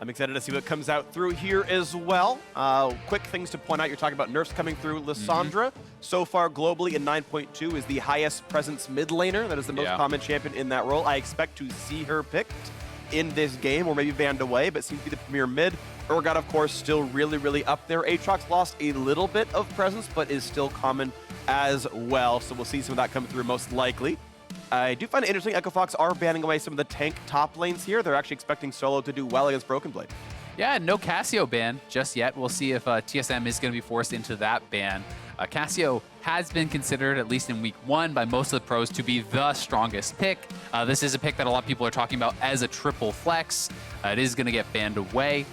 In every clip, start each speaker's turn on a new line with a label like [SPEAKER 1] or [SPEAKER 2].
[SPEAKER 1] I'm excited to see what comes out through here as well. Quick things to point out, you're talking about nerfs coming through. Lissandra, so far globally in 9.2, is the highest presence mid laner. That is the most common champion in that role. I expect to see her picked in this game, or maybe banned away, but seems to be the premier mid. Urgot, of course, still really up there. Aatrox lost a little bit of presence, but is still common as well. So we'll see some of that come through most likely. I do find it interesting, Echo Fox are banning away some of the tank top lanes here. They're actually expecting Solo to do well against Broken Blade.
[SPEAKER 2] Yeah, no Cassio ban just yet. We'll see if TSM is going to be forced into that ban. Cassio has been considered, at least in week 1, by most of the pros to be the strongest pick. This is a pick that a lot of people are talking about as a triple flex. It is going to get banned away.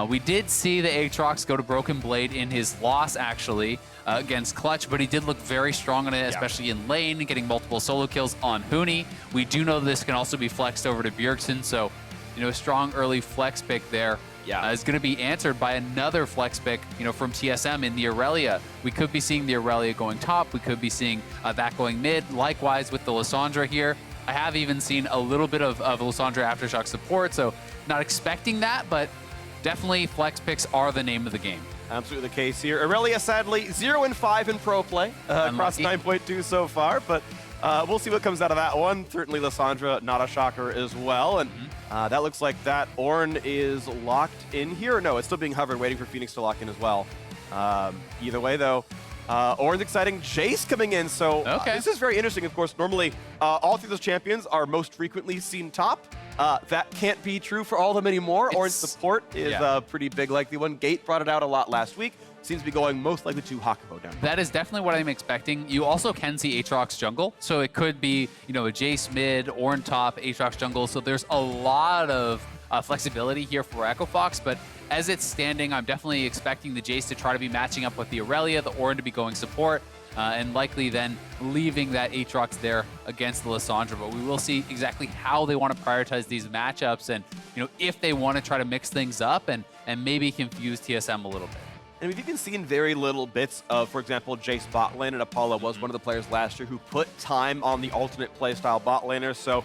[SPEAKER 2] We did see the Aatrox go to Broken Blade in his loss, actually, against Clutch, but he did look very strong on it, especially in lane, getting multiple solo kills on Huni. We do know this can also be flexed over to Bjergsen, so, you know, a strong early flex pick there. Is going to be answered by another flex pick, you know, from TSM in the Aurelia. We could be seeing the Aurelia going top. We could be seeing that going mid. Likewise with the Lissandra here. I have even seen a little bit of Lissandra Aftershock support, so not expecting that, but definitely flex picks are the name of the game.
[SPEAKER 1] Absolutely the case here. Aurelia, sadly, 0-5 in pro play across 9.2 so far, but we'll see what comes out of that one. Certainly Lissandra, not a shocker as well. And that looks like that Ornn is locked in here. No, it's still being hovered, waiting for Phoenix to lock in as well. Either way, though, Ornn's exciting. Jace coming in, so this is very interesting. Of course, normally all three of those champions are most frequently seen top. That can't be true for all of them anymore. Ornn's support is a pretty big likely one. Gate brought it out a lot last week. Seems to be going most likely to Hakubo down.
[SPEAKER 2] That is definitely what I'm expecting. You also can see Aatrox jungle, so it could be, you know, a Jace mid, Ornn top, Aatrox jungle. So there's a lot of flexibility here for Echo Fox, but as it's standing, I'm definitely expecting the Jace to try to be matching up with the Aurelia, the Ornn to be going support, and likely then leaving that Aatrox there against the Lissandra. But we will see exactly how they want to prioritize these matchups, and, you know, if they want to try to mix things up and maybe confuse TSM a little bit.
[SPEAKER 1] And we've even seen very little bits of, for example, Jace bot lane, and Apollo was one of the players last year who put time on the alternate playstyle bot laner. So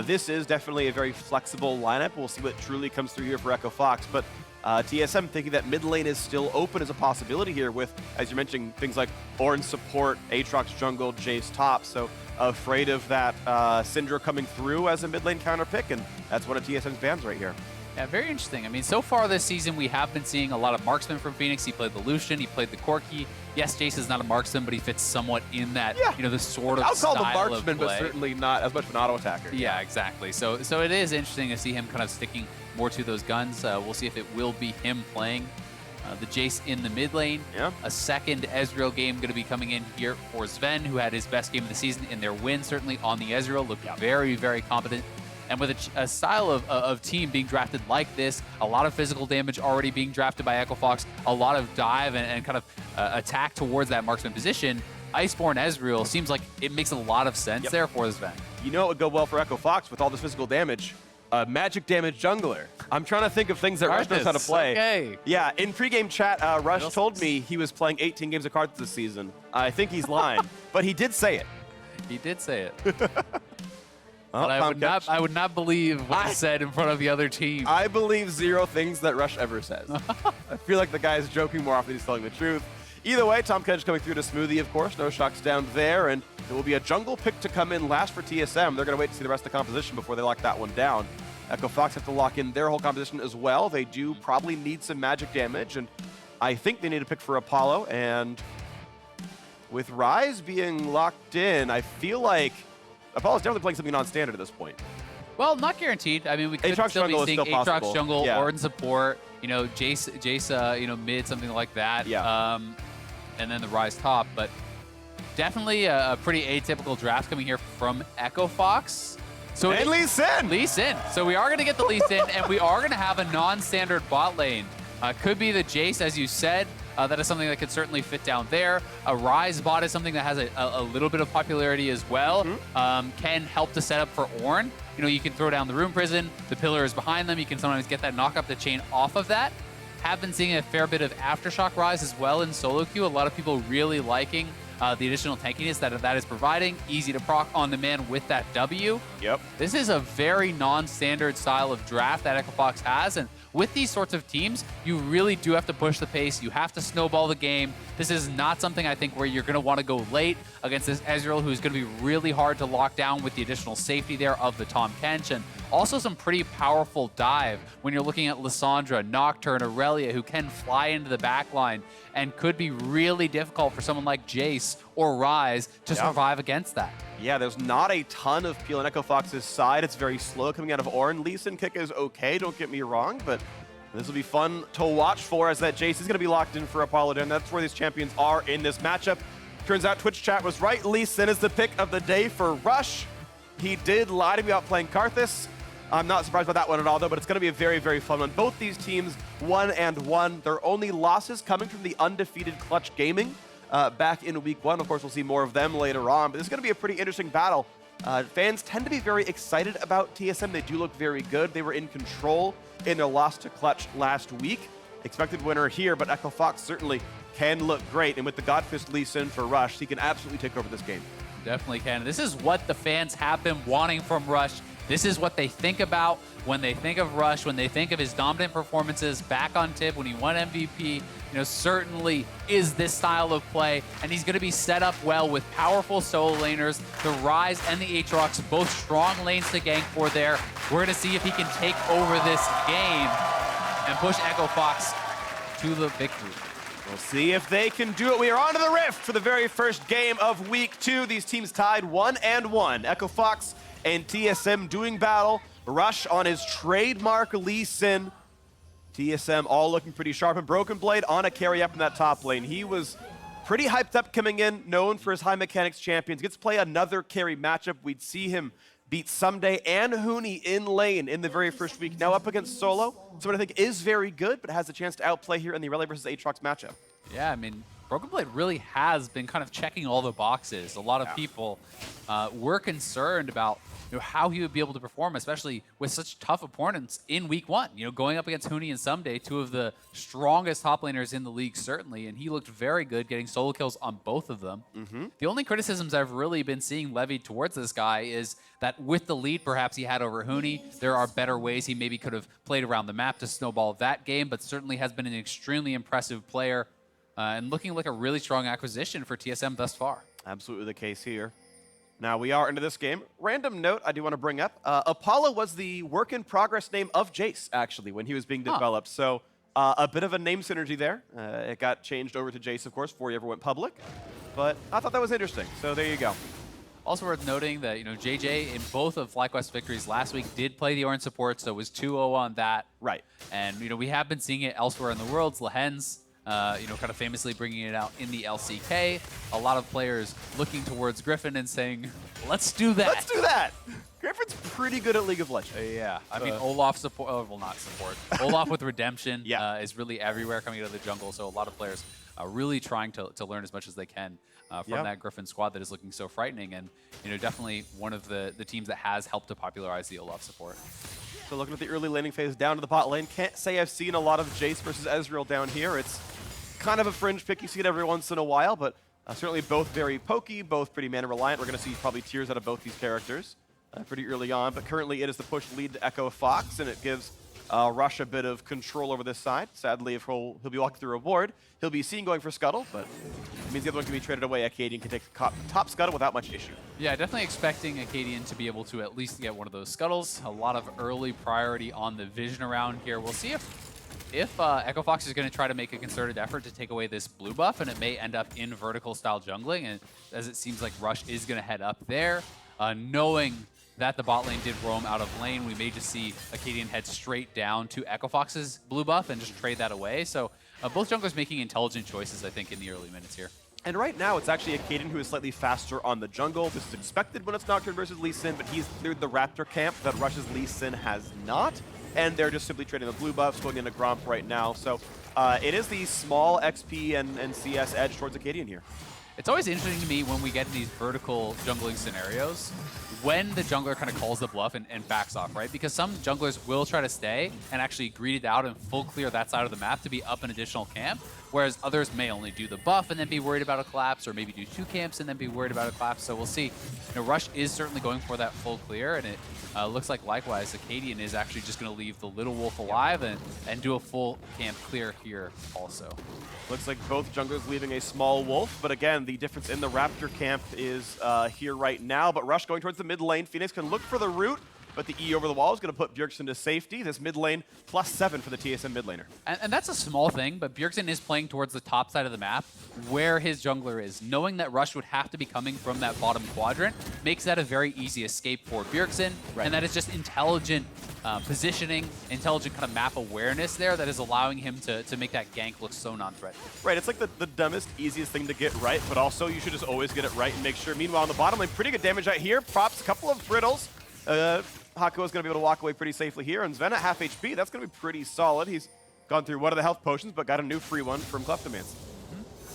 [SPEAKER 1] this is definitely a very flexible lineup. We'll see what truly comes through here for Echo Fox. But TSM thinking that mid lane is still open as a possibility here with, as you're mentioning, things like Ornn support, Aatrox jungle, Jace top. So afraid of that Syndra coming through as a mid lane counter pick, and that's one of TSM's bans right here.
[SPEAKER 2] Yeah, very interesting. I mean, so far this season, we have been seeing a lot of marksmen from Phoenix. He played the Lucian, he played the Corki. Yes, Jace is not a marksman, but he fits somewhat in that, you know, the sort of style of play.
[SPEAKER 1] I'll call him a marksman, but certainly not as much of an auto attacker.
[SPEAKER 2] Yeah, exactly. So it is interesting to see him kind of sticking more to those guns. We'll see if it will be him playing the Jace in the mid lane. A second Ezreal game going to be coming in here for Sven, who had his best game of the season in their win, certainly on the Ezreal. Looked very competent. And with a style of team being drafted like this, a lot of physical damage already being drafted by Echo Fox, a lot of dive and kind of attack towards that marksman position, Iceborne Ezreal seems like it makes a lot of sense there for this event.
[SPEAKER 1] You know it would go well for Echo Fox with all this physical damage. Magic damage jungler. I'm trying to think of things that Rush knows how to play. Yeah, in pregame chat, Rush told me he was playing 18 games of cards this season. I think he's lying, but he did say it.
[SPEAKER 2] He did say it. But I would not believe what he said in front of the other team.
[SPEAKER 1] I believe 0 things that Rush ever says. I feel like the guy is joking more often than he's telling the truth. Either way, Tom Kedge coming through to Smoothie, of course. No shocks down there. And there will be a jungle pick to come in last for TSM. They're going to wait to see the rest of the composition before they lock that one down. Echo Fox have to lock in their whole composition as well. They do probably need some magic damage. And I think they need a pick for Apollo. And with Ryze being locked in, I feel like Apollo's definitely playing something non-standard at this point.
[SPEAKER 2] Well, not guaranteed. I mean, we could still be seeing Aatrox jungle, Ornn support, you know, Jace, you know, mid, something like that. And then the Ryze top. But definitely a pretty atypical draft coming here from Echo Fox. So
[SPEAKER 1] and Lee Sin!
[SPEAKER 2] Lee Sin. So we are going to get the Lee Sin, and we are going to have a non-standard bot lane. Could be the Jace, as you said. That is something that could certainly fit down there. A Ryze bot is something that has a little bit of popularity as well. Can help to set up for Ornn. You know, you can throw down the Rune Prison. The pillar is behind them. You can sometimes get that knock up the chain off of that. Have been seeing a fair bit of Aftershock Ryze as well in solo queue. A lot of people really liking the additional tankiness that is providing. Easy to proc on demand with that W. This is a very non-standard style of draft that Echo Fox has, and with these sorts of teams, you really do have to push the pace. You have to snowball the game. This is not something I think where you're going to want to go late against this Ezreal, who's going to be really hard to lock down with the additional safety there of the Tahm Kench, and also some pretty powerful dive when you're looking at Lissandra, Nocturne, Aurelia, who can fly into the backline and could be really difficult for someone like Jace or Ryze to survive against that.
[SPEAKER 1] Yeah, there's not a ton of peel on Echo Fox's side. It's very slow coming out of Ornn. Lee Sin kick is okay, don't get me wrong, but this will be fun to watch for, as that Jace is going to be locked in for Apollo, and that's where these champions are in this matchup. Turns out Twitch chat was right. Lee Sin is the pick of the day for Rush. He did lie to me about playing Karthus. I'm not surprised by that one at all, though, but it's going to be a very, very fun one. Both these teams 1-1. Their only losses coming from the undefeated Clutch Gaming back in week 1. Of course, we'll see more of them later on, but this is going to be a pretty interesting battle. Fans tend to be very excited about TSM. They do look very good. They were in control in their loss to Clutch last week. Expected winner here, but Echo Fox certainly can look great. And with the Godfist Lee Sin for Rush, he can absolutely take over this game.
[SPEAKER 2] Definitely can. This is what the fans have been wanting from Rush. This is what they think about when they think of Rush, when they think of his dominant performances back on TIP when he won MVP. You know, certainly is this style of play, and he's going to be set up well with powerful solo laners, the Ryze and the Aatrox, both strong lanes to gank for there. We're going to see if he can take over this game and push Echo Fox to the victory.
[SPEAKER 1] We'll see if they can do it. We are on to the Rift for the very first game of week 2. These teams tied 1-1. Echo Fox and TSM doing battle. Rush on his trademark Lee Sin. TSM all looking pretty sharp, and Broken Blade on a carry up in that top lane. He was pretty hyped up coming in, known for his high mechanics champions. Gets to play another carry matchup. We'd see him beat Someday and Huni in lane in the very first week. Now up against Solo, someone I think is very good, but has a chance to outplay here in the Aurelia versus Aatrox matchup.
[SPEAKER 2] Yeah, I mean, Broken Blade really has been kind of checking all the boxes. A lot of people were concerned about how he would be able to perform, especially with such tough opponents in week 1. Going up against Huni and Someday, two of the strongest top laners in the league, certainly, and he looked very good, getting solo kills on both of them. The only criticisms I've really been seeing levied towards this guy is that with the lead perhaps he had over Huni, there are better ways he maybe could have played around the map to snowball that game, but certainly has been an extremely impressive player and looking like a really strong acquisition for TSM thus far.
[SPEAKER 1] Absolutely the case here. Now we are into this game. Random note I do want to bring up. Apollo was the work-in-progress name of Jace, actually, when he was being developed. So a bit of a name synergy there. It got changed over to Jace, of course, before he ever went public. But I thought that was interesting. So there you go.
[SPEAKER 2] Also worth noting that, JJ in both of FlyQuest victories last week did play the Ornn support, so it was 2-0 on that.
[SPEAKER 1] Right.
[SPEAKER 2] And, we have been seeing it elsewhere in the world. Lehens, kind of famously bringing it out in the LCK. A lot of players looking towards Griffin and saying, let's do that.
[SPEAKER 1] Let's do that. Griffin's pretty good at League of Legends.
[SPEAKER 2] Yeah. I mean, Olaf support, well, not support. Olaf with Redemption is really everywhere coming out of the jungle, so a lot of players are really trying to learn as much as they can from that Griffin squad that is looking so frightening, and definitely one of the teams that has helped to popularize the Olaf support.
[SPEAKER 1] So looking at the early laning phase down to the bot lane, can't say I've seen a lot of Jace versus Ezreal down here. It's kind of a fringe pick. You see it every once in a while, but certainly both very pokey, both pretty mana reliant. We're going to see probably tiers out of both these characters pretty early on, but currently it is the push lead to Echo Fox, and it gives Rush a bit of control over this side. Sadly, if he'll be walking through a ward, he'll be seen going for Scuttle, but it means the other one can be traded away. Acadian can take the top Scuttle without much issue. Yeah,
[SPEAKER 2] definitely expecting Acadian to be able to at least get one of those Scuttles. A lot of early priority on the vision around here. We'll see if Echo Fox is going to try to make a concerted effort to take away this blue buff, and it may end up in vertical style jungling, and as it seems like Rush is going to head up there, knowing that the bot lane did roam out of lane, we may just see Acadian head straight down to Echo Fox's blue buff and just trade that away. So both junglers making intelligent choices, I think, in the early minutes here.
[SPEAKER 1] And right now, it's actually Acadian who is slightly faster on the jungle. This is expected when it's Nocturne versus Lee Sin, but he's cleared the Raptor camp that Rush's Lee Sin has not. And they're just simply trading the blue buffs, going into Gromp right now. So it is the small XP and CS edge towards Acadian here.
[SPEAKER 2] It's always interesting to me when we get in these vertical jungling scenarios, when the jungler kind of calls the bluff and backs off, right? Because some junglers will try to stay and actually greed it out and full clear that side of the map to be up an additional camp. whereas others may only do the buff and then be worried about a collapse, or maybe do 2 camps and then be worried about a collapse. So we'll see. You know, Rush is certainly going for that full clear, and it looks like likewise, Acadian is actually just going to leave the Little Wolf alive and do a full camp clear here also.
[SPEAKER 1] Looks like both junglers leaving a small wolf, but again, the difference in the Raptor camp is here right now. But Rush going towards the mid lane. Phoenix can look for the root, but the E over the wall is going to put Bjergsen to safety. This mid lane +7 for the TSM mid laner.
[SPEAKER 2] And that's a small thing, but Bjergsen is playing towards the top side of the map where his jungler is. Knowing that Rush would have to be coming from that bottom quadrant makes that a very easy escape for Bjergsen. Right. And that is just intelligent positioning, intelligent kind of map awareness there that is allowing him to make that gank look so non-threatening.
[SPEAKER 1] Right, it's like the dumbest, easiest thing to get right, but also you should just always get it right and make sure. Meanwhile, on the bottom lane, pretty good damage out here. Props, a couple of brittles. Haku is going to be able to walk away pretty safely here, and Sven at half HP, that's going to be pretty solid. He's gone through one of the health potions, but got a new free one from Kleptomance.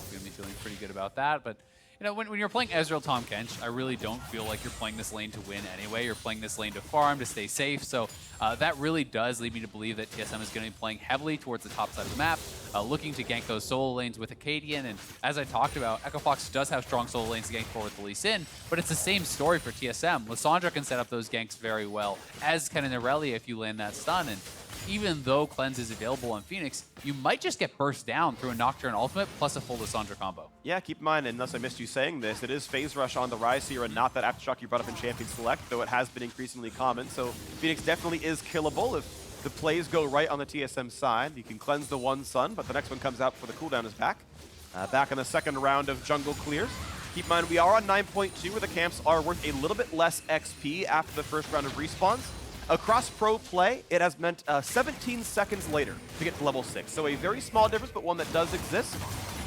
[SPEAKER 2] Going to be feeling pretty good about that, but you know, when you're playing Ezreal Tahm Kench, I really don't feel like you're playing this lane to win anyway. You're playing this lane to farm, to stay safe, so that really does lead me to believe that TSM is going to be playing heavily towards the top side of the map, looking to gank those solo lanes with Acadian, and as I talked about, Echo Fox does have strong solo lanes to gank forward with the Lee Sin, but it's the same story for TSM. Lissandra can set up those ganks very well, as can an Irelia if you land that stun, and even though Cleanse is available on Phoenix, you might just get burst down through a Nocturne ultimate plus a full Lissandra combo.
[SPEAKER 1] Yeah, keep in mind, unless I missed you saying this, it is Phase Rush on the rise here and not that Aftershock you brought up in Champion Select, though it has been increasingly common. So Phoenix definitely is killable if the plays go right on the TSM side. You can cleanse the one Sun, but the next one comes out before the cooldown is back. Back in the second round of jungle clears. Keep in mind, we are on 9.2 where the camps are worth a little bit less XP after the first round of respawns. Across pro play, it has meant 17 seconds later to get to level 6. So a very small difference, but one that does exist.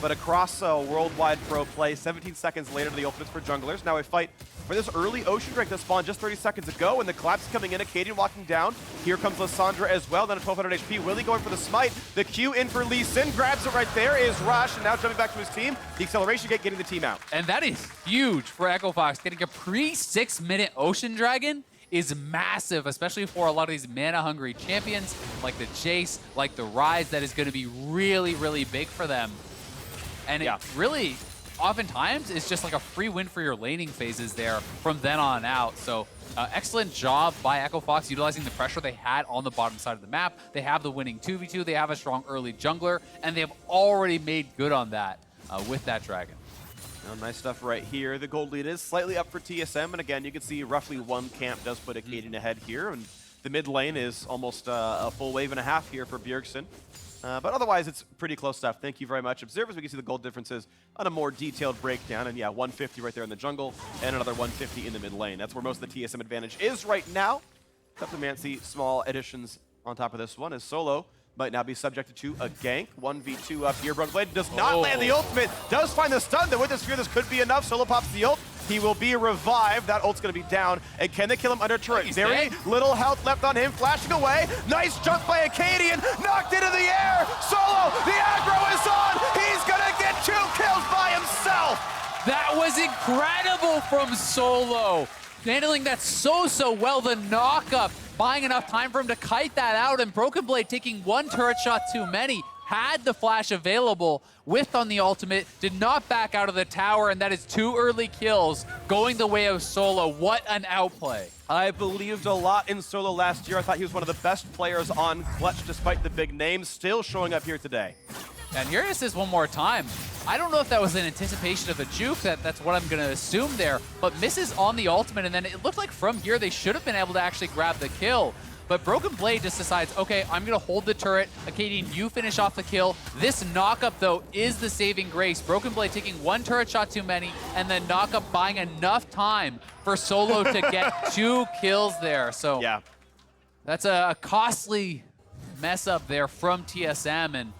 [SPEAKER 1] But across worldwide pro play, 17 seconds later to the ultimates for junglers. Now a fight for this early Ocean Drake that spawned just 30 seconds ago, and the collapse coming in, Acadian walking down. Here comes Lissandra as well, then at 1200 HP. Willie going for the smite. The Q in for Lee Sin, grabs it right there, is Rush, and now jumping back to his team. The acceleration gate getting the team out.
[SPEAKER 2] And that is huge for Echo Fox. Getting a pre-6-minute Ocean Dragon is massive, especially for a lot of these mana-hungry champions, like the Jace, like the Rise, that is going to be really, really big for them. And it really, oftentimes, is just like a free win for your laning phases there from then on out. So excellent job by Echo Fox utilizing the pressure they had on the bottom side of the map. They have the winning 2v2, they have a strong early jungler, and they have already made good on that with that dragon.
[SPEAKER 1] Nice stuff right here. The gold lead is slightly up for TSM, and again, you can see roughly one camp does put Acadian ahead here, and the mid lane is almost a full wave and a half here for Bjergsen. But otherwise, it's pretty close stuff. Thank you very much, observers. We can see the gold differences on a more detailed breakdown, and yeah, 150 right there in the jungle, and another 150 in the mid lane. That's where most of the TSM advantage is right now. Kleptomancy, small additions on top of this one, as Solo might now be subjected to a gank. 1v2 up here. Broken Blade does not land the ultimate. Does find the stun, though. With the sphere, this could be enough. Solo pops the ult. He will be revived. That ult's going to be down. And can they kill him under turret? Very little health left on him. Flashing away. Nice jump by Acadian. Knocked into the air. Solo, the aggro is on. He's going to get 2 kills by himself.
[SPEAKER 2] That was incredible from Solo. Handling that so well. The knock-up, buying enough time for him to kite that out, and Broken Blade taking 1 turret shot too many. Had the flash available, whiffed on the ultimate, did not back out of the tower, and that is 2 early kills going the way of Solo. What an outplay.
[SPEAKER 1] I believed a lot in Solo last year. I thought he was one of the best players on Clutch despite the big names, still showing up here today.
[SPEAKER 2] And here it is one more time. I don't know if that was in anticipation of a juke, that's what I'm going to assume there, but misses on the ultimate, and then it looked like from here they should have been able to actually grab the kill. But Broken Blade just decides, okay, I'm going to hold the turret. Acadian, you finish off the kill. This knockup, though, is the saving grace. Broken Blade taking 1 turret shot too many, and then knockup buying enough time for Solo to get 2 kills there. So yeah, that's a costly mess up there from TSM, and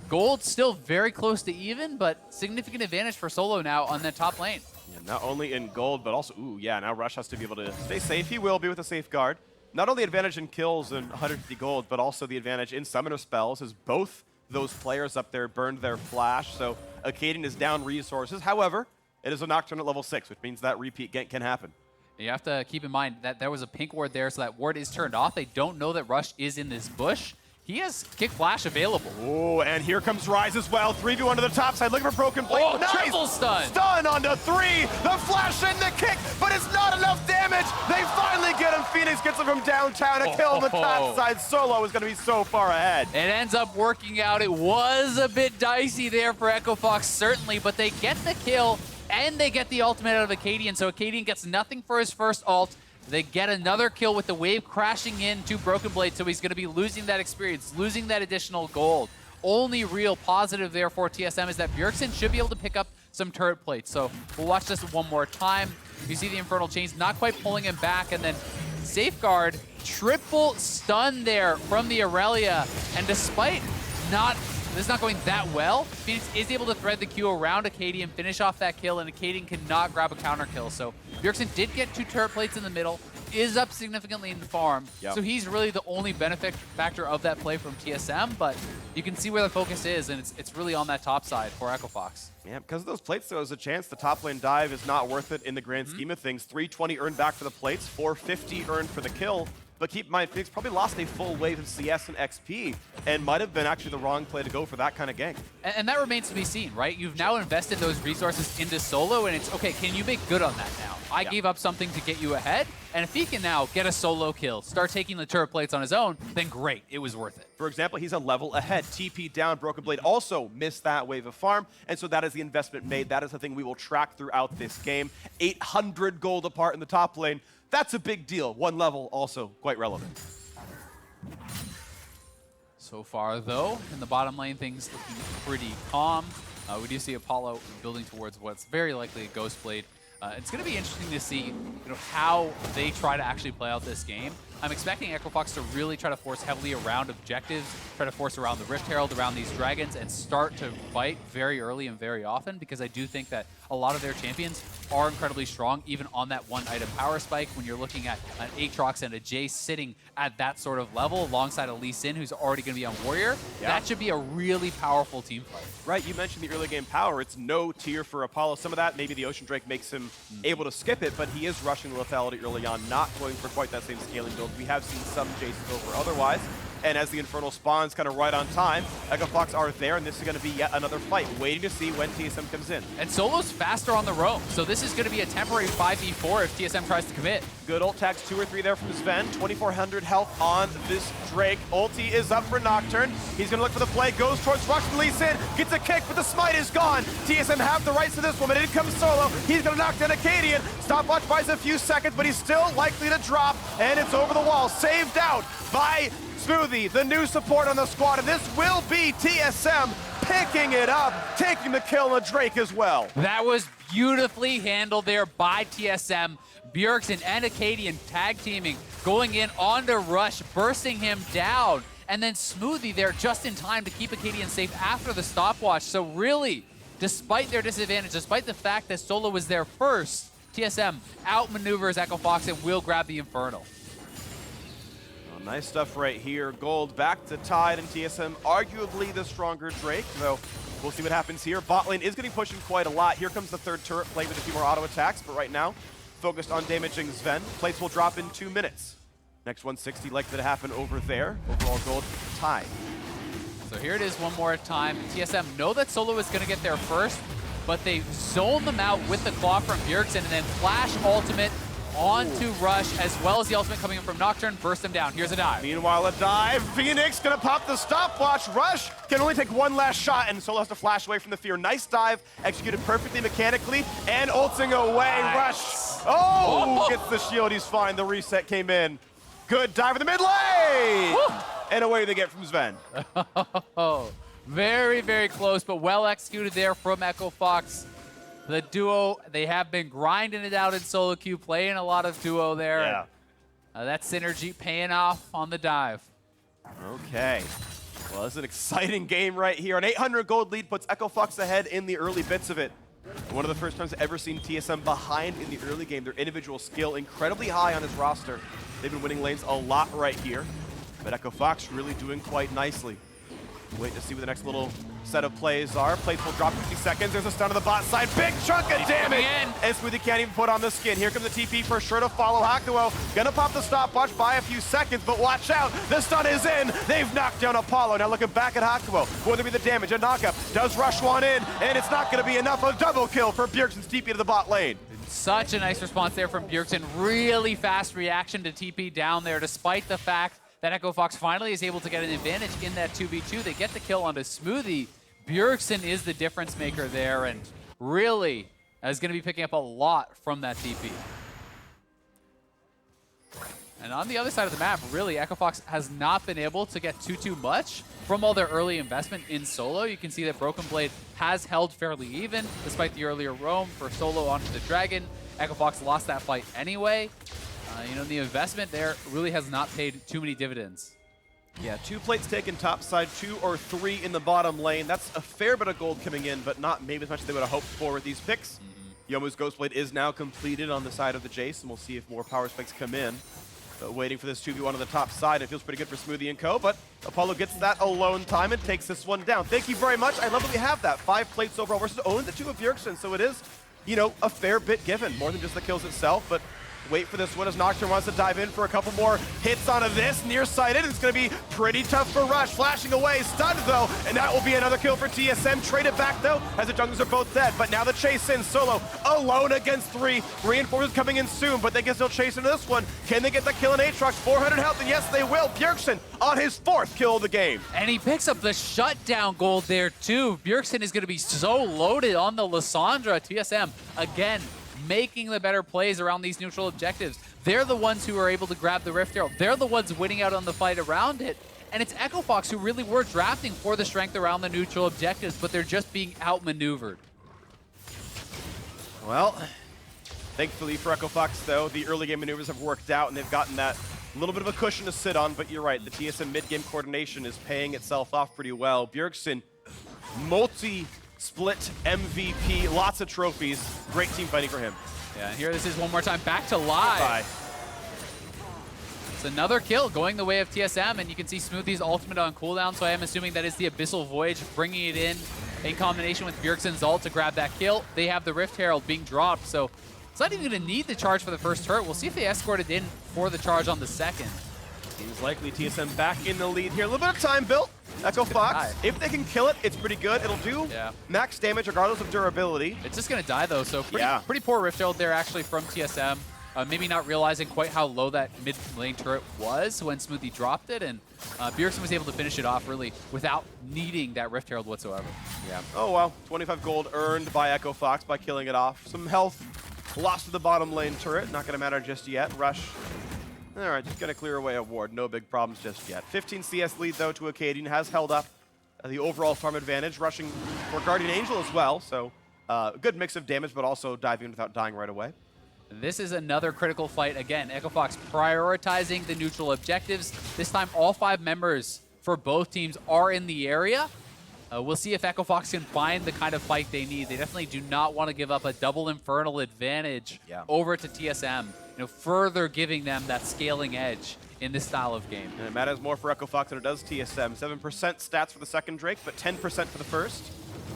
[SPEAKER 2] gold still very close to even, but significant advantage for Solo now on the top lane.
[SPEAKER 1] Yeah, not only in gold, but also, now Rush has to be able to stay safe. He will be with a safeguard. Not only advantage in kills and 150 gold, but also the advantage in summoner spells, as both those players up there burned their flash, so Acadian is down resources. However, it is a Nocturne at level 6, which means that repeat gank can happen.
[SPEAKER 2] You have to keep in mind that there was a pink ward there, so that ward is turned off. They don't know that Rush is in this bush. he has Kick Flash available.
[SPEAKER 1] Oh, and here comes Rise as well. 3v1 to the top side, looking for Broken Blade.
[SPEAKER 2] Oh,
[SPEAKER 1] nice.
[SPEAKER 2] triple stun.
[SPEAKER 1] Stun onto 3. The flash and the kick, but it's not enough damage. They finally get him. Phoenix gets him from downtown. A kill on the top side. Solo is going to be so far ahead.
[SPEAKER 2] It ends up working out. It was a bit dicey there for Echo Fox, certainly, but they get the kill and they get the ultimate out of Acadian. So Acadian gets nothing for his first ult. They get another kill with the wave crashing into Broken Blade, so he's going to be losing that experience, losing that additional gold. Only real positive there for TSM is that Bjergsen should be able to pick up some turret plates. So we'll watch this one more time. You see the Infernal Chains not quite pulling him back, and then Safeguard, triple stun there from the Aurelia. And despite this not going that well, Phoenix is able to thread the Q around Acadian, finish off that kill, and Acadian cannot grab a counter kill. So Bjergsen did get 2 turret plates in the middle, is up significantly in the farm.
[SPEAKER 1] Yep.
[SPEAKER 2] So he's really the only benefit factor of that play from TSM, but you can see where the focus is, and it's really on that top side for Echo Fox.
[SPEAKER 1] Yeah, because of those plates, though, there's a chance the top lane dive is not worth it in the grand scheme of things. 320 earned back for the plates, 450 earned for the kill. But keep in mind, Phoenix probably lost a full wave of CS and XP and might have been actually the wrong play to go for that kind of gank.
[SPEAKER 2] And that remains to be seen, right? You've now invested those resources into solo, and it's, okay, can you make good on that now? I gave up something to get you ahead, and if he can now get a solo kill, start taking the turret plates on his own, then great, it was worth it.
[SPEAKER 1] For example, he's a level ahead. TP down, Broken Blade also missed that wave of farm, and so that is the investment made. That is the thing we will track throughout this game. 800 gold apart in the top lane. That's a big deal. One level also quite relevant.
[SPEAKER 2] So far, though, in the bottom lane, things looking pretty calm. We do see Apollo building towards what's very likely a Ghost Blade. It's going to be interesting to see how they try to actually play out this game. I'm expecting Echo Fox to really try to force heavily around objectives, try to force around the Rift Herald, around these dragons, and start to fight very early and very often, because I do think that a lot of their champions are incredibly strong, even on that one item power spike. When you're looking at an Aatrox and a Jace sitting at that sort of level alongside a Lee Sin who's already going to be on Warrior, that should be a really powerful team fight. Right,
[SPEAKER 1] you mentioned the early game power. It's no tier for Apollo. Some of that, maybe the Ocean Drake makes him able to skip it, but he is rushing the lethality early on, not going for quite that same scaling build. We have seen some Jaces go for otherwise. And as the Infernal spawns kind of right on time, Echo Fox are there, and this is going to be yet another fight, waiting to see when TSM comes in.
[SPEAKER 2] And Solo's faster on the roam, so this is going to be a temporary 5v4 if TSM tries to commit.
[SPEAKER 1] Good ult tags 2 or 3 there from Sven. 2,400 health on this Drake. Ulti is up for Nocturne. He's going to look for the play, goes towards Rush and Lee Sin, gets a kick, but the smite is gone. TSM have the rights to this one, but in comes Solo. He's going to knock down Acadian. Stopwatch buys a few seconds, but he's still likely to drop, and it's over the wall. Saved out by Smoothie, the new support on the squad, and this will be TSM picking it up, taking the kill on Drake as well.
[SPEAKER 2] That was beautifully handled there by TSM. Bjergsen and Acadian tag teaming, going in onto Rush, bursting him down, and then Smoothie there just in time to keep Acadian safe after the stopwatch. So really, despite their disadvantage, despite the fact that Solo was there first, TSM outmaneuvers Echo Fox and will grab the Infernal.
[SPEAKER 1] Nice stuff right here. Gold back to Tide and TSM, arguably the stronger Drake, though we'll see what happens here. Bot lane is getting pushing quite a lot. Here comes the third turret, playing with a few more auto attacks, but right now, focused on damaging Sven. Plates will drop in 2 minutes. Next 160 likely to happen over there. Overall gold, Tide.
[SPEAKER 2] So here it is one more time. TSM know that Solo is going to get there first, but they zone them out with the claw from Bjergsen and then flash ultimate onto Rush, as well as the ultimate coming in from Nocturne, burst him down. Here's a dive.
[SPEAKER 1] Meanwhile, a dive. Phoenix gonna pop the stopwatch. Rush can only take one last shot, and Solo has to flash away from the fear. Nice dive, executed perfectly mechanically, and ulting away. Rush, gets the shield, he's fine. The reset came in. Good dive in the mid lane! And away they get from Sven.
[SPEAKER 2] Very, very close, but well executed there from Echo Fox. The duo, they have been grinding it out in solo queue, playing a lot of duo there.
[SPEAKER 1] Yeah.
[SPEAKER 2] That synergy paying off on the dive.
[SPEAKER 1] Okay. Well, this is an exciting game right here. An 800 gold lead puts Echo Fox ahead in the early bits of it. One of the first times I've ever seen TSM behind in the early game. Their individual skill incredibly high on his roster. They've been winning lanes a lot right here. But Echo Fox really doing quite nicely. Wait to see what the next little set of plays are. Plates will drop 50 seconds. There's a stun on the bot side. Big chunk of damage. And Smoothie can't even put on the skin. Here comes the TP for sure to follow. Hakuo gonna pop the stopwatch by a few seconds, but watch out. The stun is in. They've knocked down Apollo. Now looking back at Hakuo. Will there be the damage? A knockup. Does rush one in, and it's not gonna be enough. A double kill for Bjergsen's TP to the bot lane.
[SPEAKER 2] Such a nice response there from Bjergsen. Really fast reaction to TP down there, despite the fact that Echo Fox finally is able to get an advantage in that 2v2. They get the kill onto Smoothie. Bjergsen is the difference maker there, and really is going to be picking up a lot from that TP. And on the other side of the map, really, Echo Fox has not been able to get too much from all their early investment in solo. You can see that Broken Blade has held fairly even, despite the earlier roam for solo onto the Dragon. Echo Fox lost that fight anyway. You know, the investment there really has not paid too many dividends.
[SPEAKER 1] Yeah, 2 plates taken top side, 2 or 3 in the bottom lane. That's a fair bit of gold coming in, but not maybe as much as they would have hoped for with these picks. Youmu's Ghostblade is now completed on the side of the Jace, and we'll see if more power spikes come in. But waiting for this 2v1 on the top side, it feels pretty good for Smoothie and co, but Apollo gets that alone time and takes this one down. Thank you very much. I love that we have that. 5 plates overall versus only the 2 of Bjergsen, so it is, you know, a fair bit given, more than just the kills itself, but wait for this one as Nocturne wants to dive in for a couple more hits onto this. Nearsighted. It's going to be pretty tough for Rush. Flashing away. Stunned, though. And that will be another kill for TSM. Traded back, though, as the junglers are both dead. But now the chase in. Solo alone against 3. Reinforcements coming in soon, but they can still chase into this one. Can they get the kill in Aatrox? 400 health, and yes, they will. Bjergsen on his 4th kill of the game.
[SPEAKER 2] And he picks up the shutdown gold there, too. Bjergsen is going to be so loaded on the Lissandra. TSM, again, making the better plays around these neutral objectives. They're the ones who are able to grab the Rift Herald. They're the ones winning out on the fight around it. And it's Echo Fox who really were drafting for the strength around the neutral objectives, but they're just being outmaneuvered.
[SPEAKER 1] Well, thankfully for Echo Fox, though, the early game maneuvers have worked out, and they've gotten that little bit of a cushion to sit on. But you're right, the TSM mid-game coordination is paying itself off pretty well. Bjergsen, multi-split MVP, lots of trophies. Great team fighting for him.
[SPEAKER 2] Yeah, and here this is one more time back to live.
[SPEAKER 1] Bye.
[SPEAKER 2] It's another kill going the way of TSM, and you can see Smoothie's ultimate on cooldown, so I am assuming that is the Abyssal Voyage bringing it in combination with Bjergsen's ult to grab that kill. They have the Rift Herald being dropped, so it's not even going to need the charge for the first turret. We'll see if they escort it in for the charge on the second.
[SPEAKER 1] Seems likely TSM back in the lead here. A little bit of time built. Echo Fox, if they can kill it, it's pretty good. It'll do max damage regardless of durability.
[SPEAKER 2] It's just going to die, though, so pretty poor Rift Herald there, actually, from TSM. Maybe not realizing quite how low that mid lane turret was when Smoothie dropped it, and Bjergsen was able to finish it off, really, without needing that Rift Herald whatsoever. Yeah.
[SPEAKER 1] Oh, well. 25 gold earned by Echo Fox by killing it off. Some health lost to the bottom lane turret. Not going to matter just yet. Rush. All right, just going to clear away a ward. No big problems just yet. 15 CS lead, though, to Acadian. Has held up the overall farm advantage. Rushing for Guardian Angel as well, so a good mix of damage, but also diving without dying right away.
[SPEAKER 2] This is another critical fight. Again, Echo Fox prioritizing the neutral objectives. This time, all 5 members for both teams are in the area. We'll see if Echo Fox can find the kind of fight they need. They definitely do not want to give up a double Infernal advantage over to TSM, further giving them that scaling edge in this style of game.
[SPEAKER 1] And it matters more for Echo Fox than it does TSM. 7% stats for the second Drake, but 10% for the first.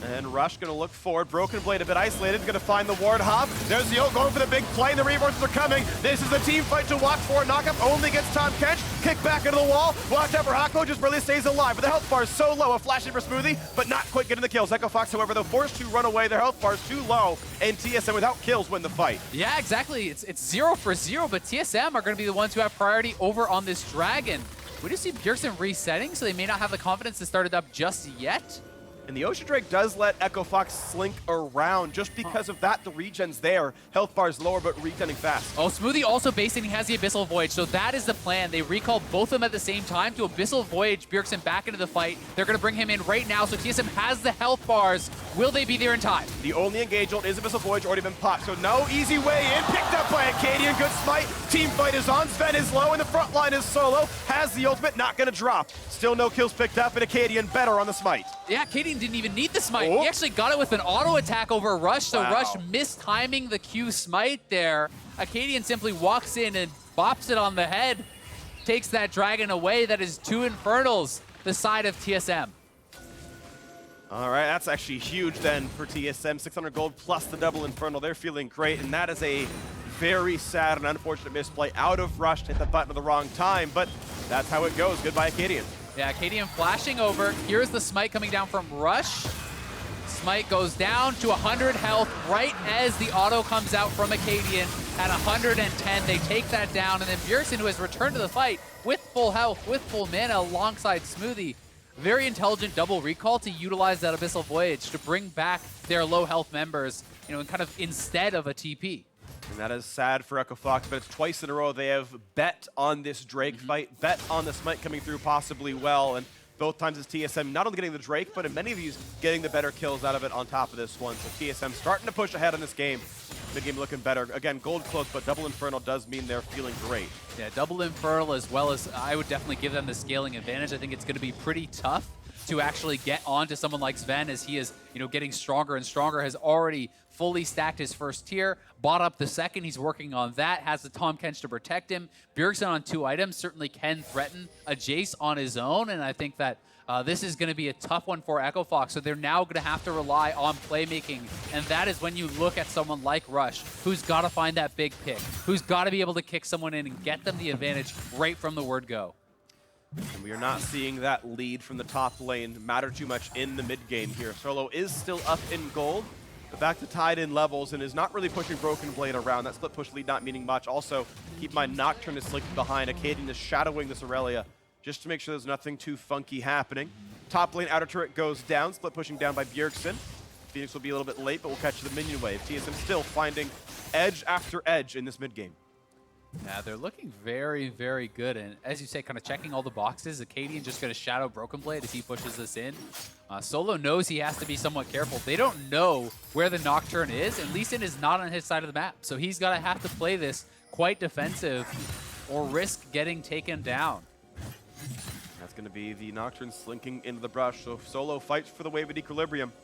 [SPEAKER 1] And Rush going to look forward. Broken Blade a bit isolated. Going to find the ward hop. There's the ult going for the big play. The reinforcements are coming. This is a team fight to watch for. Knockup only gets Tom Kench. Kick back into the wall. Watch out for Hakuo. Just really stays alive. But the health bar is so low. A flash in for Smoothie, but not quite getting the kills. Echo Fox, however, though, forced to run away. Their health bar is too low. And TSM without kills win the fight.
[SPEAKER 2] Yeah, exactly. It's 0 for 0, but TSM are going to be the ones who have priority over on this Dragon. We do see Bjergsen resetting, so they may not have the confidence to start it up just yet.
[SPEAKER 1] And the Ocean Drake does let Echo Fox slink around. Just because of that, the regen's there. Health bar is lower, but regening fast.
[SPEAKER 2] Oh, Smoothie also based, and he has the Abyssal Voyage, so that is the plan. They recall both of them at the same time to Abyssal Voyage Bjergsen back into the fight. They're going to bring him in right now, so TSM has the health bars. Will they be there in time?
[SPEAKER 1] The only engage ult is Abyssal Voyage already been popped, so no easy way in. Picked up by Acadian. Good smite. Team fight is on. Sven is low, and the front line is solo. Has the ultimate, not going to drop. Still no kills picked up, and Acadian better on the smite.
[SPEAKER 2] Yeah, Acadian didn't even need the smite. He actually got it with an auto attack over Rush, so Rush mistiming the Q smite there. Acadian simply walks in and bops it on the head, takes that Dragon away. That is 2 Infernals, the side of TSM.
[SPEAKER 1] All right, that's actually huge then for TSM. 600 gold plus the double Infernal. They're feeling great, and that is a very sad and unfortunate misplay out of Rush to hit the button at the wrong time, but that's how it goes. Goodbye, Acadian.
[SPEAKER 2] Yeah, Acadian flashing over. Here's the smite coming down from Rush. Smite goes down to 100 health right as the auto comes out from Acadian at 110. They take that down, and then Bjergsen, who has returned to the fight with full health, with full mana alongside Smoothie. Very intelligent double recall to utilize that Abyssal Voyage to bring back their low health members, you know, kind of instead of a TP.
[SPEAKER 1] And that is sad for Echo Fox, but it's twice in a row they have bet on this Drake fight, bet on the Smite coming through possibly well, and both times it's TSM not only getting the Drake, but in many of these, getting the better kills out of it on top of this one. So TSM starting to push ahead in this game. Mid game looking better. Again, gold close, but double Infernal does mean they're feeling great. Yeah,
[SPEAKER 2] double Infernal as well as I would definitely give them the scaling advantage. I think it's going to be pretty tough to actually get on to someone like Sven as he is, you know, getting stronger and stronger, has already fully stacked his first tier, bought up the second, he's working on that, has the Tahm Kench to protect him. Bjergsen on 2 items certainly can threaten a Jace on his own, and I think that this is going to be a tough one for Echo Fox, so they're now going to have to rely on playmaking, and that is when you look at someone like Rush, who's got to find that big pick, who's got to be able to kick someone in and get them the advantage right from the word go.
[SPEAKER 1] And we are not seeing that lead from the top lane matter too much in the mid game here. Solo is still up in gold, but back to tied in levels and is not really pushing Broken Blade around. That split push lead not meaning much. Also, keep in mind Nocturne is slinking behind. Acadian is shadowing this Aurelia just to make sure there's nothing too funky happening. Top lane outer turret goes down, split pushing down by Bjergsen. Phoenix will be a little bit late, but we'll catch the minion wave. TSM still finding edge after edge in this mid game.
[SPEAKER 2] Yeah, they're looking very, very good. And as you say, kind of checking all the boxes. Acadian just going to shadow Broken Blade as he pushes this in. Solo knows he has to be somewhat careful. They don't know where the Nocturne is, and Lee Sin is not on his side of the map. So he's going to have to play this quite defensive or risk getting taken down.
[SPEAKER 1] That's going to be the Nocturne slinking into the brush. So if Solo fights for the wave at Equilibrium,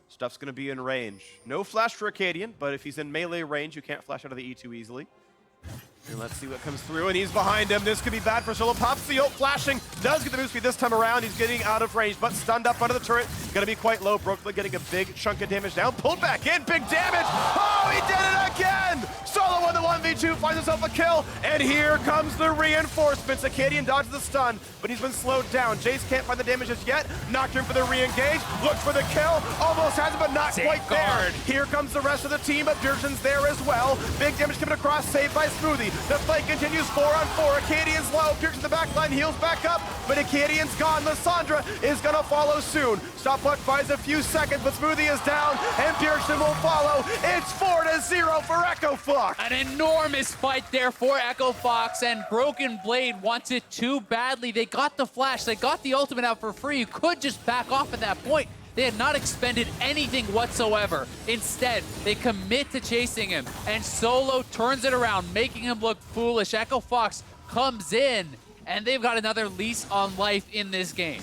[SPEAKER 1] stuff's going to be in range. No flash for Acadian, but if he's in melee range, you can't flash out of the E2 easily. And let's see what comes through, and he's behind him. This could be bad for Solo. Pops the ult, flashing, does get the boost speed this time around. He's getting out of range, but stunned up under the turret. Gonna be quite low. Brooklyn getting a big chunk of damage down. Pulled back in, big damage. Oh, he did it again! Solo on the 1v2, finds himself a kill, and here comes the reinforcements. Acadian dodges the stun, but he's been slowed down. Jace can't find the damage just yet. Nocturne for the re-engage, looks for the kill, almost has it, but not quite there. Here comes the rest of the team, but Bjergsen's there as well. Big damage coming across, saved by Smoothie. The fight continues 4-on-4. Acadian's low. Bjergsen the back line, heals back up, but Acadian's gone. Lissandra is gonna follow soon. Stopwatch buys a few seconds, but Smoothie is down, and Bjergsen will follow. It's 4-0 for Echo Fox.
[SPEAKER 2] An enormous fight there for Echo Fox, and Broken Blade wants it too badly. They got the flash, they got the ultimate out for free. You could just back off at that point. They had not expended anything whatsoever. Instead, they commit to chasing him, and Solo turns it around, making him look foolish. Echo Fox comes in, and they've got another lease on life in this game.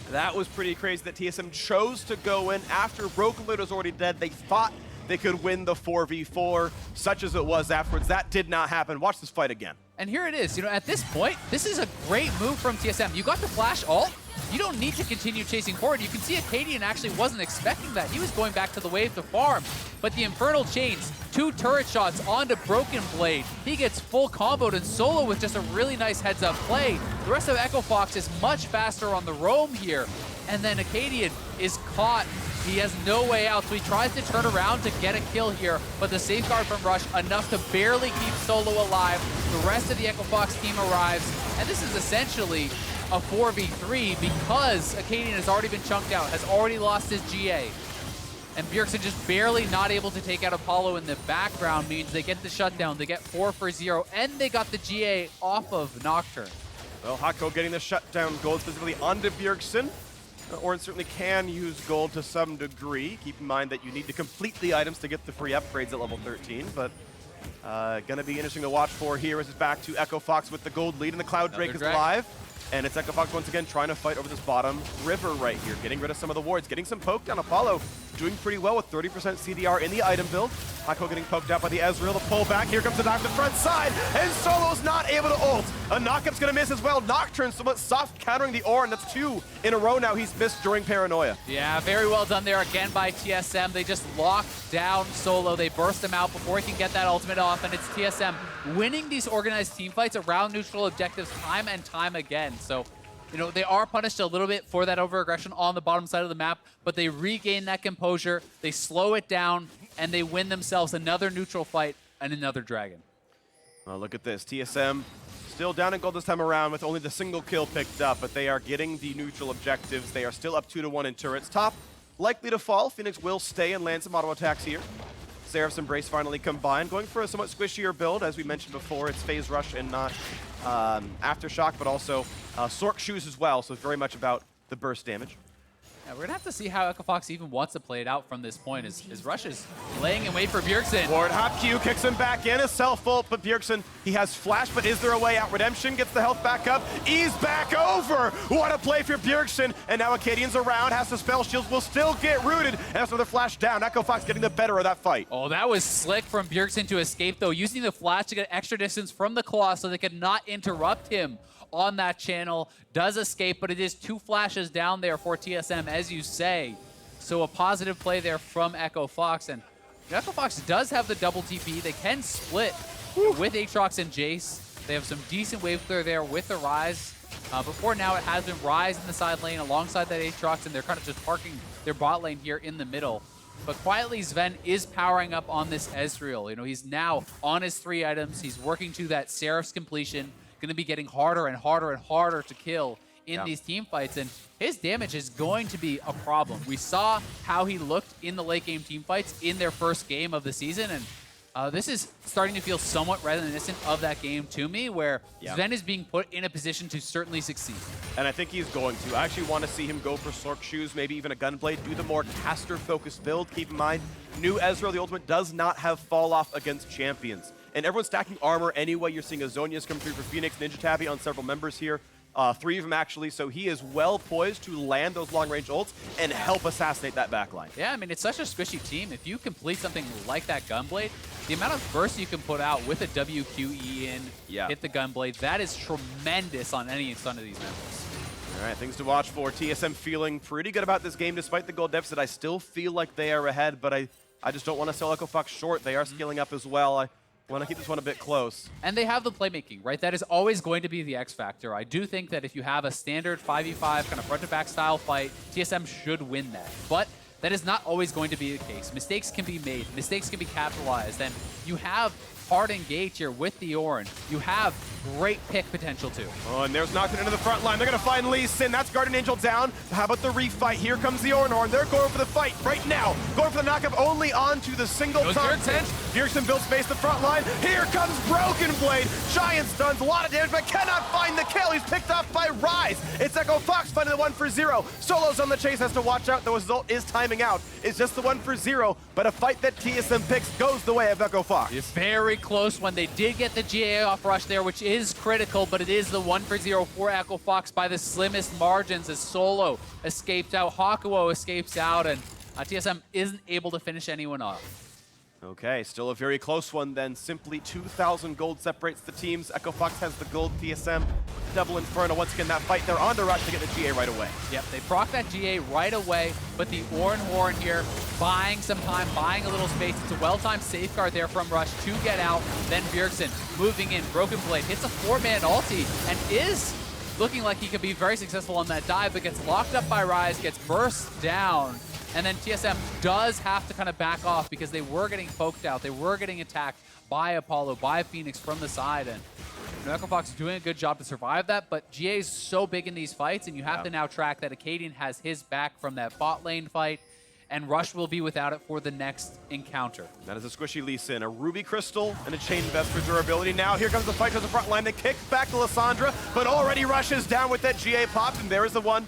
[SPEAKER 1] That was pretty crazy that TSM chose to go in after Broken Blade was already dead. They thought they could win the 4v4, such as it was afterwards. That did not happen. Watch this fight again.
[SPEAKER 2] And here it is. You know, at this point, this is a great move from TSM. You got the flash ult. You don't need to continue chasing forward. You can see Acadian actually wasn't expecting that. He was going back to the wave to farm. But the Infernal chains 2 turret shots onto Broken Blade. He gets full comboed, and Solo with just a really nice heads-up play. The rest of Echo Fox is much faster on the roam here. And then Acadian is caught. He has no way out, so he tries to turn around to get a kill here, but the safeguard from Rush enough to barely keep Solo alive. The rest of the Echo Fox team arrives, and this is essentially a 4v3 because Acadian has already been chunked out, has already lost his GA. And Bjergsen just barely not able to take out Apollo in the background means they get the shutdown, they get 4 for 0, and they got the GA off of Nocturne.
[SPEAKER 1] Well, Hako getting the shutdown gold specifically onto Bjergsen. Or it certainly can use gold to some degree. Keep in mind that you need to complete the items to get the free upgrades at level 13, but gonna be interesting to watch for here as it's back to Echo Fox with the gold lead, and the Cloud Drake is live. And it's Echo Fox once again trying to fight over this bottom river right here, getting rid of some of the wards, getting some poke down. Apollo doing pretty well with 30% CDR in the item build. Hako getting poked out by the Ezreal, the pull back. Here comes the knock to the front side, and Solo's not able to ult. A knockup's gonna miss as well. Nocturne somewhat soft countering the Orin. That's 2 in a row now he's missed during Paranoia.
[SPEAKER 2] Yeah, very well done there again by TSM. They just locked down Solo. They burst him out before he can get that ultimate off, and it's TSM winning these organized team fights around neutral objectives time and time again. So, you know, they are punished a little bit for that over-aggression on the bottom side of the map, but they regain that composure, they slow it down, and they win themselves another neutral fight and another dragon.
[SPEAKER 1] Well, look at this. TSM still down in gold this time around with only the single kill picked up, but they are getting the neutral objectives. They are still up 2-1 in turrets. Top likely to fall. Phoenix will stay and land some auto attacks here. Seraph's Embrace finally combined, going for a somewhat squishier build. As we mentioned before, it's Phase Rush and not Aftershock, but also Sork Shoes as well, so it's very much about the burst damage.
[SPEAKER 2] Yeah, we're gonna have to see how Echo Fox even wants to play it out from this point as Rush is laying in wait for Bjergsen.
[SPEAKER 1] Ward hop Q kicks him back in, a self-ult, but Bjergsen, he has flash, but is there a way out? Redemption gets the health back up, ease back over! What a play for Bjergsen, and now Acadian's around, has to spell shields, will still get rooted, and that's another flash down. Echo Fox getting the better of that fight.
[SPEAKER 2] Oh, that was slick from Bjergsen to escape, though, using the flash to get extra distance from the Claw so they could not interrupt him on that channel. Does escape, but it is 2 flashes down there for TSM, as you say. So a positive play there from Echo Fox, and Echo Fox does have the double TP. They can split with Aatrox and Jace. They have some decent wave clear there with the Ryze. Before now, it has been Ryze in the side lane alongside that Aatrox, and they're kind of just parking their bot lane here in the middle. But quietly, Sven is powering up on this Ezreal. You know, he's now on his 3 items. He's working to that Seraph's completion. Going to be getting harder and harder and harder to kill in these team fights, and his damage is going to be a problem. We saw how he looked in the late game team fights in their first game of the season, and this is starting to feel somewhat reminiscent of that game to me, where Sven is being put in a position to certainly succeed.
[SPEAKER 1] And I think he's going to. I actually want to see him go for Sork Shoes, maybe even a Gunblade, do the more caster-focused build. Keep in mind, new Ezreal, the ultimate, does not have fall-off against champions. And everyone's stacking armor anyway. You're seeing Azonius come through for Phoenix, Ninja Tabby on several members here. 3 of them actually, so he is well poised to land those long-range ults and help assassinate that backline.
[SPEAKER 2] Yeah, I mean, it's such a squishy team. If you complete something like that Gunblade, the amount of burst you can put out with a WQE in, hit the Gunblade, that is tremendous on any son of these members.
[SPEAKER 1] All right, things to watch for. TSM feeling pretty good about this game despite the gold deficit. I still feel like they are ahead, but I just don't want to sell Echo Fox short. They are scaling up as well. I want to keep this one a bit close.
[SPEAKER 2] And they have the playmaking, right? That is always going to be the X factor. I do think that if you have a standard 5v5 kind of front-to-back style fight, TSM should win that. But that is not always going to be the case. Mistakes can be made. Mistakes can be capitalized. And you have hard engage here with the Orin. You have great pick potential too.
[SPEAKER 1] Oh, and there's Nocturne into the front line. They're going to find Lee Sin. That's Guardian Angel down. How about the refight? Here comes the Orin. They're going for the fight right now. Going for the knockup only onto the single content. Bjergsen builds space the front line. Here comes Broken Blade. Giant stuns, a lot of damage, but cannot find the kill. He's picked up by Ryze. It's Echo Fox finding the 1 for 0. Solo's on the chase, has to watch out. The result is timing out. It's just the 1 for 0, but a fight that TSM picks goes the way of Echo Fox.
[SPEAKER 2] It's very close when they did get the GA off Rush there, which is critical, but it is the 1 for 0 for Echo Fox by the slimmest margins as Solo escapes out, Hakuo escapes out, and TSM isn't able to finish anyone off.
[SPEAKER 1] Okay, still a very close one then. Simply 2,000 gold separates the teams. Echo Fox has the gold, TSM double Inferno. Once again, that fight, they're on the rush to get the GA right away.
[SPEAKER 2] Yep, they proc that GA right away, but the Orin Horn here buying some time, buying a little space. It's a well-timed safeguard there from Rush to get out. Then Bjergsen moving in, Broken Blade hits a 4-man ulti and is looking like he could be very successful on that dive, but gets locked up by Ryze, gets burst down. And then TSM does have to kind of back off because they were getting poked out. They were getting attacked by Apollo, by Phoenix from the side. And Echo Fox is doing a good job to survive that, but GA is so big in these fights, and you have to now track that Acadian has his back from that bot lane fight, and Rush will be without it for the next encounter.
[SPEAKER 1] That is a squishy Lee Sin, a Ruby Crystal and a Chain Vest for durability. Now here comes the fight to the front line. They kick back to Lissandra, but already Rush is down with that GA pop, and there is the one.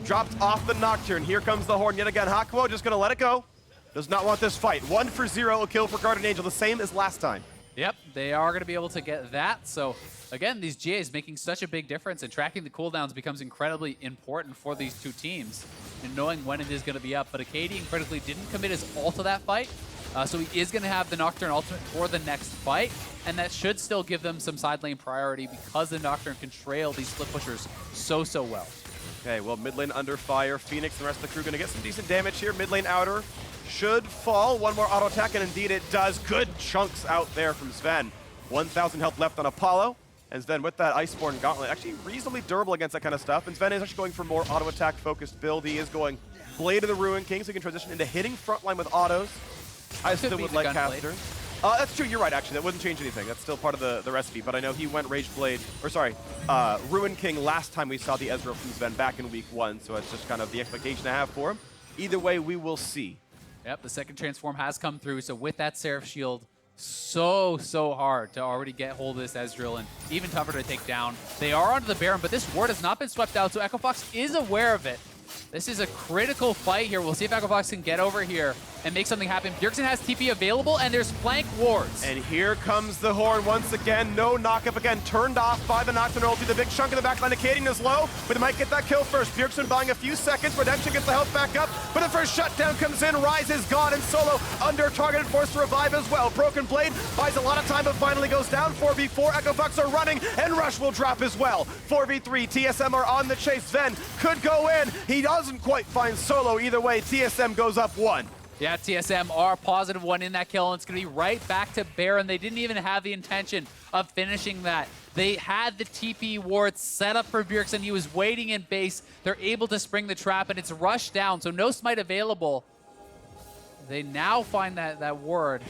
[SPEAKER 1] Dropped off the Nocturne. Here comes the Horn yet again. Hakuo just going to let it go. Does not want this fight. 1 for 0, a kill for Guardian Angel, the same as last time.
[SPEAKER 2] Yep, they are going to be able to get that. So again, these GAs making such a big difference, and tracking the cooldowns becomes incredibly important for these two teams and knowing when it is going to be up. But Acadian critically didn't commit his ult to that fight, so he is going to have the Nocturne ultimate for the next fight, and that should still give them some side lane priority because the Nocturne can trail these split pushers so well.
[SPEAKER 1] Okay, well, mid lane under fire. Phoenix and the rest of the crew going to get some decent damage here. Mid lane outer should fall. One more auto attack, and indeed it does. Good chunks out there from Sven. 1,000 health left on Apollo. And Sven with that Iceborne Gauntlet, actually reasonably durable against that kind of stuff. And Sven is actually going for more auto attack focused build. He is going Blade of the Ruin King, so he can transition into hitting frontline with autos. I still would like Caster. That's true, you're right, actually. That wouldn't change anything. That's still part of the recipe. But I know he went Rage Blade, or sorry, Ruin King last time we saw the Ezreal from Sven back in week 1. So it's just kind of the expectation I have for him. Either way, we will see.
[SPEAKER 2] Yep, the second transform has come through. So with that Seraph Shield, so hard to already get hold of this Ezreal, and even tougher to take down. They are onto the Baron, but this ward has not been swept out, so Echo Fox is aware of it. This is a critical fight here. We'll see if Echo Fox can get over here and make something happen. Bjergsen has TP available, and there's flank wards.
[SPEAKER 1] And here comes the horn once again. No knockup again. Turned off by the Nocturne ulti. The big chunk of the backline. Acadian is low, but they might get that kill first. Bjergsen buying a few seconds. Redemption gets the health back up, but the first shutdown comes in. Rise is gone, and Solo under targeted, forced to revive as well. Broken Blade buys a lot of time, but finally goes down. 4v4. Echo Fox are running, and Rush will drop as well. 4v3. TSM are on the chase. Sven could go in. He doesn't quite find Solo. Either way, TSM goes up 1.
[SPEAKER 2] Yeah, TSM are positive 1 in that kill, and it's going to be right back to Baron. They didn't even have the intention of finishing that. They had the TP ward set up for Bjergsen. He was waiting in base. They're able to spring the trap, and it's rushed down, so no smite available. They now find that ward,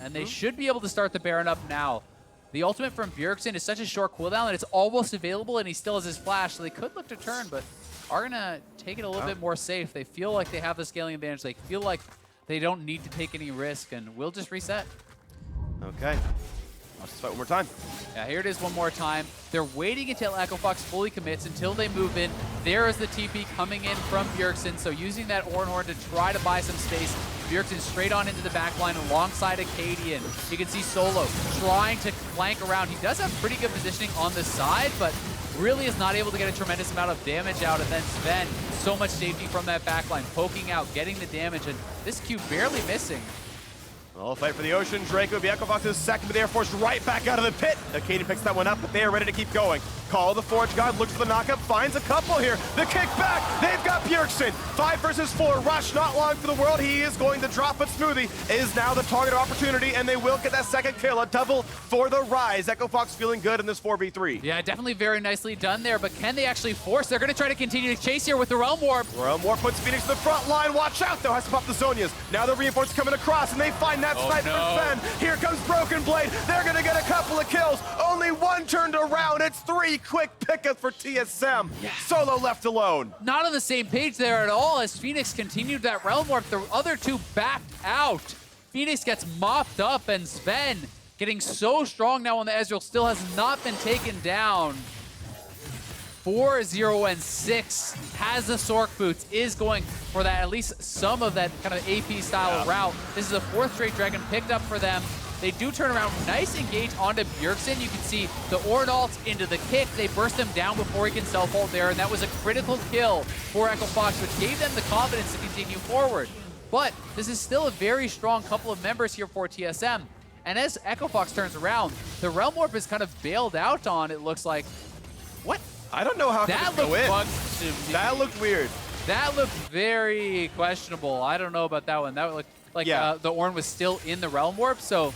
[SPEAKER 2] and they should be able to start the Baron up now. The ultimate from Bjergsen is such a short cooldown that it's almost available, and he still has his flash, so they could look to turn, but are going to take it a little bit more safe. They feel like they have the scaling advantage. They feel like they don't need to take any risk, and we'll just reset.
[SPEAKER 1] Okay. Let's just fight one more time.
[SPEAKER 2] Yeah, here it is one more time. They're waiting until Echo Fox fully commits, until they move in. There is the TP coming in from Bjergsen, so using that Ornhorn to try to buy some space. Bjergsen straight on into the backline alongside Acadian. You can see Solo trying to flank around. He does have pretty good positioning on the side, but really is not able to get a tremendous amount of damage out. And then Sven, so much safety from that backline, poking out, getting the damage, and this Q barely missing.
[SPEAKER 1] Well, fight for the ocean. Draco will be Echo Fox's second, but they are forced right back out of the pit. Acadian picks that one up, but they are ready to keep going. Call the Forge God, looks for the knockup, finds a couple here. The kick back, they've got Bjergsen. 5 versus 4, Rush not long for the world. He is going to drop, but Smoothie is now the target opportunity, and they will get that second kill. A double for the Rise. Echo Fox feeling good in this 4v3.
[SPEAKER 2] Yeah, definitely very nicely done there, but can they actually force? They're going to try to continue to chase here with the Realm Warp.
[SPEAKER 1] Realm Warp puts Phoenix to the front line. Watch out, though, has to pop the Zonias. Now the reinforcements coming across, and they find that snipe for Sven. Here comes Broken Blade. They're going to get a couple of kills. Only 1 turned around. It's 3 quick pickups for TSM. Yeah. Solo left alone.
[SPEAKER 2] Not on the same page there at all as Phoenix continued that Realm Warp. The other two backed out. Phoenix gets mopped up, and Sven getting so strong now on the Ezreal still has not been taken down. 4-0-6 has the Sork boots, is going for that, at least some of that kind of AP style route. This is the 4th straight Dragon picked up for them. They do turn around, nice engage onto Bjergsen. You can see the Ornn ult into the kick. They burst him down before he can self-ult there, and that was a critical kill for Echo Fox, which gave them the confidence to continue forward. But this is still a very strong couple of members here for TSM. And as Echo Fox turns around, the Realm Warp is kind of bailed out on, it looks like. What?
[SPEAKER 1] I don't know how
[SPEAKER 2] that
[SPEAKER 1] looked
[SPEAKER 2] bugged to me.
[SPEAKER 1] That looked weird.
[SPEAKER 2] That looked very questionable. I don't know about that one. That looked like the Ornn was still in the Realm Warp, so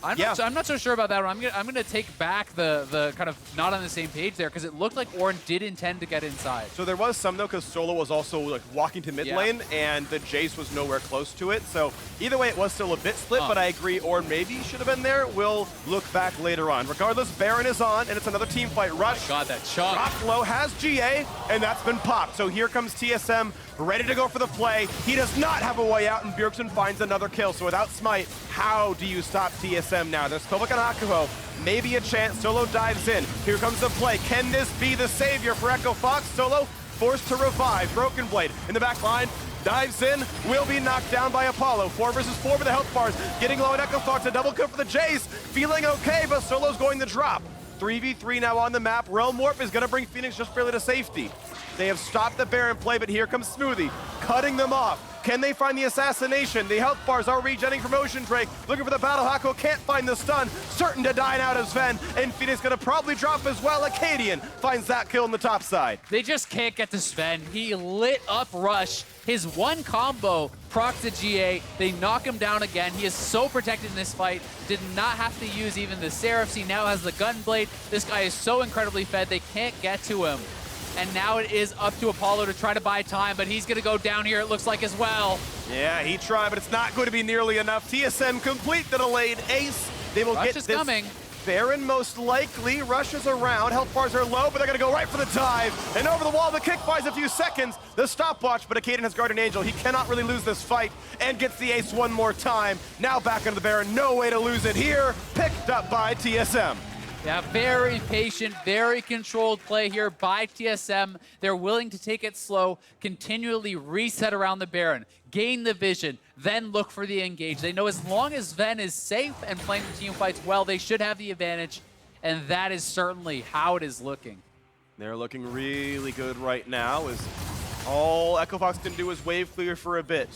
[SPEAKER 2] I'm not so sure about that one. I'm gonna take back the kind of not on the same page there, because it looked like Ornn did intend to get inside.
[SPEAKER 1] So there was some though, because Solo was also like walking to mid lane, and the Jace was nowhere close to it. So either way, it was still a bit split, but I agree Ornn maybe should have been there. We'll look back later on. Regardless, Baron is on, and it's another team fight. Rush.
[SPEAKER 2] Oh my God, that chunk.
[SPEAKER 1] Dropped low, has GA, and that's been popped. So here comes TSM, ready to go for the play. He does not have a way out, and Bjergsen finds another kill. So without Smite, how do you stop TSM now? There's Public on Akuho, maybe a chance. Solo dives in. Here comes the play. Can this be the savior for Echo Fox? Solo forced to revive. Broken Blade in the back line. dives in, will be knocked down by Apollo. 4 versus 4 with the health bars, getting low at Echo Fox, a double kill for the Jays, feeling okay, but Solo's going to drop. 3v3 now on the map. Realm Warp is gonna bring Phoenix just barely to safety. They have stopped the Baron play, but here comes Smoothie, cutting them off. Can they find the assassination? The health bars are regenerating from Ocean Drake, looking for the battle Hako, can't find the stun, certain to die out as Sven, and Phoenix gonna probably drop as well. Acadian finds that kill on the top side.
[SPEAKER 2] They just can't get to Sven. He lit up Rush. His one combo procs the GA. They knock him down again. He is so protected in this fight. Did not have to use even the Seraph. He now has the Gunblade. This guy is so incredibly fed, they can't get to him. And now it is up to Apollo to try to buy time, but he's going to go down here, it looks like, as well.
[SPEAKER 1] Yeah, he tried, but it's not going to be nearly enough. TSM complete the delayed ace. They will
[SPEAKER 2] Rush
[SPEAKER 1] get
[SPEAKER 2] is
[SPEAKER 1] this
[SPEAKER 2] coming.
[SPEAKER 1] Baron most likely. Rush is around. Health bars are low, but they're going to go right for the dive. And over the wall, the kick buys a few seconds. The stopwatch, but Acadian has Guardian Angel. He cannot really lose this fight and gets the ace one more time. Now back into the Baron. No way to lose it here. Picked up by TSM.
[SPEAKER 2] Yeah, very patient, very controlled play here by TSM. They're willing to take it slow, continually reset around the Baron, gain the vision, then look for the engage. They know as long as Ven is safe and playing the team fights well, they should have the advantage, and that is certainly how it is looking.
[SPEAKER 1] They're looking really good right now, as all Echo Fox can do is wave clear for a bit.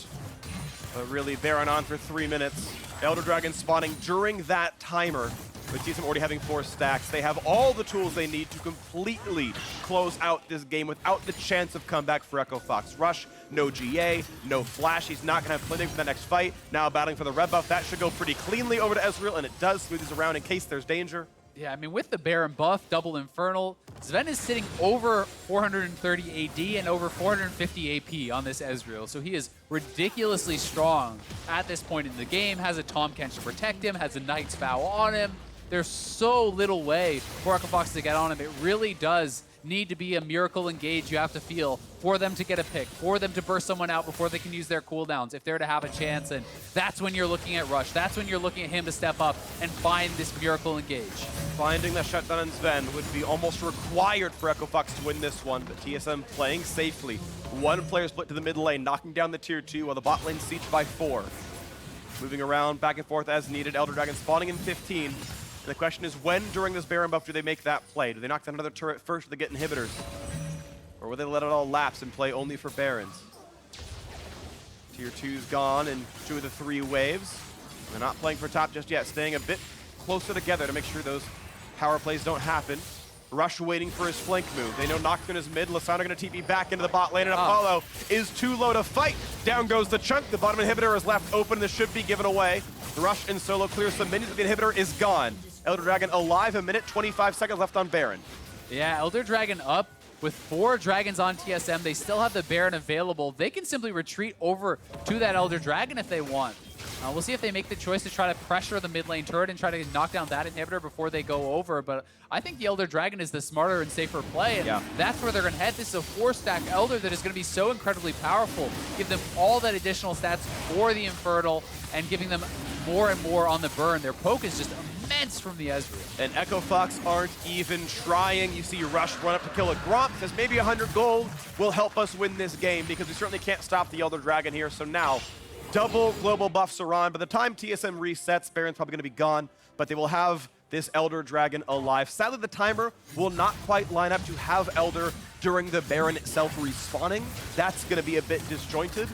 [SPEAKER 1] But really, Baron on for 3 minutes. Elder Dragon spawning during that timer. With TSM already having 4 stacks, they have all the tools they need to completely close out this game without the chance of comeback for Echo Fox. Rush, no GA, no flash. He's not going to have plenty for the next fight. Now battling for the red buff. That should go pretty cleanly over to Ezreal, and it does. Smoothies around in case there's danger.
[SPEAKER 2] Yeah, I mean, with the Baron buff, double Infernal, Sven is sitting over 430 AD and over 450 AP on this Ezreal. So he is ridiculously strong at this point in the game, has a Tahm Kench to protect him, has a Knight's Vow on him. There's so little way for Echo Fox to get on him. It really does need to be a miracle engage you have to feel for them to get a pick, for them to burst someone out before they can use their cooldowns, if they're to have a chance. And that's when you're looking at Rush. That's when you're looking at him to step up and find this miracle engage.
[SPEAKER 1] Finding that shutdown in Sven would be almost required for Echo Fox to win this one, but TSM playing safely. One player split to the mid lane, knocking down the tier 2 while the bot lane siege by 4. Moving around back and forth as needed. Elder Dragon spawning in 15. And the question is, when during this Baron buff do they make that play? Do they knock down another turret first or do they get inhibitors? Or will they let it all lapse and play only for Barons? Tier 2's gone in 2 of the 3 waves. They're not playing for top just yet, staying a bit closer together to make sure those power plays don't happen. Rush waiting for his flank move. They know Nocturne is mid. Lissandra going to TP back into the bot lane, and Apollo is too low to fight. Down goes the chunk. The bottom inhibitor is left open. This should be given away. Rush and Solo clears some minions, but the inhibitor is gone. Elder Dragon alive, 1 minute, 25 seconds left on Baron.
[SPEAKER 2] Yeah, Elder Dragon up with 4 dragons on TSM. They still have the Baron available. They can simply retreat over to that Elder Dragon if they want. We'll see if they make the choice to try to pressure the mid lane turret and try to knock down that inhibitor before they go over, but I think the Elder Dragon is the smarter and safer play, and that's where they're going to head. This is a 4-stack Elder that is going to be so incredibly powerful. Give them all that additional stats for the Infernal and giving them more and more on the burn. Their poke is just immense from the Ezreal.
[SPEAKER 1] And Echo Fox aren't even trying. You see Rush run up to kill a Gromp, says maybe 100 gold will help us win this game because we certainly can't stop the Elder Dragon here, so now double global buffs are on. By the time TSM resets, Baron's probably going to be gone, but they will have this Elder Dragon alive. Sadly, the timer will not quite line up to have Elder during the Baron itself respawning. That's going to be a bit disjointed.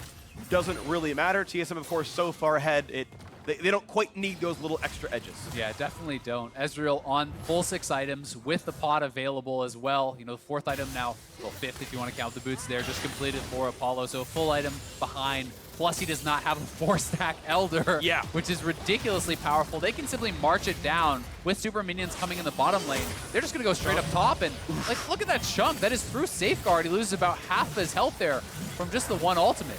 [SPEAKER 1] Doesn't really matter. TSM, of course, so far ahead, they don't quite need those little extra edges.
[SPEAKER 2] Yeah, definitely don't. Ezreal on full 6 items with the pot available as well. You know, the 4th item now, well, 5th if you want to count the boots there, just completed for Apollo. So a full item behind. Plus, he does not have a 4-stack Elder, which is ridiculously powerful. They can simply march it down with super minions coming in the bottom lane. They're just going to go straight up top, and like, look at that chunk. That is through Safeguard. He loses about half of his health there from just the one ultimate.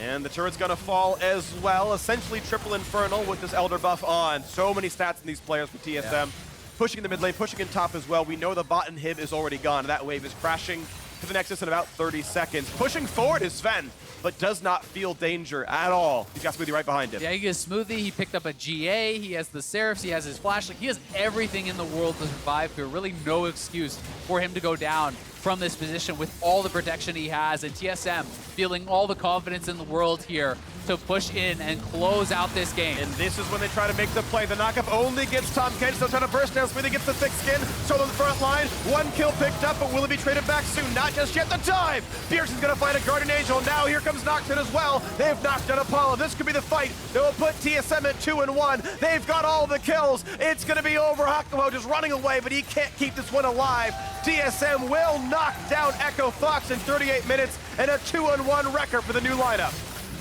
[SPEAKER 1] And the turret's going to fall as well. Essentially triple Infernal with this Elder buff on. So many stats in these players for TSM. Pushing the mid lane, pushing in top as well. We know the bot inhib is already gone. That wave is crashing. to the Nexus in about 30 seconds. Pushing forward is Sven, but does not feel danger at all. He's got Smoothie right behind him.
[SPEAKER 2] Yeah, he gets Smoothie. He picked up a GA. He has the Seraphs. He has his flashlight. He has everything in the world to survive here. Really no excuse for him to go down from this position with all the protection he has. And TSM feeling all the confidence in the world here to push in and close out this game.
[SPEAKER 1] And this is when they try to make the play. The knockup only gets Tom Kench. They'll try to burst down. Smoothie gets the thick skin. Solo in the front line. One kill picked up, but will it be traded back soon? Not just yet. The dive. Bjergsen's going to find a Guardian Angel. Now here comes Nocturne as well. They've knocked out Apollo. This could be the fight that will put TSM at 2-1. They've got all the kills. It's going to be over. Hakuho just running away, but he can't keep this one alive. TSM will knock down Echo Fox in 38 minutes and a 2-1 record for the new lineup.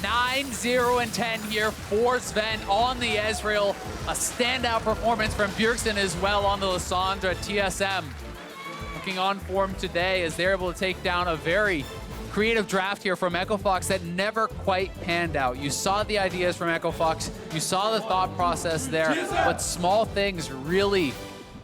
[SPEAKER 2] 9-0-10 here for Sven on the Ezreal. A standout performance from Bjergsen as well on the Lissandra. TSM looking on form today as they're able to take down a very creative draft here from Echo Fox that never quite panned out. You saw the ideas from Echo Fox, you saw the thought process there, but small things really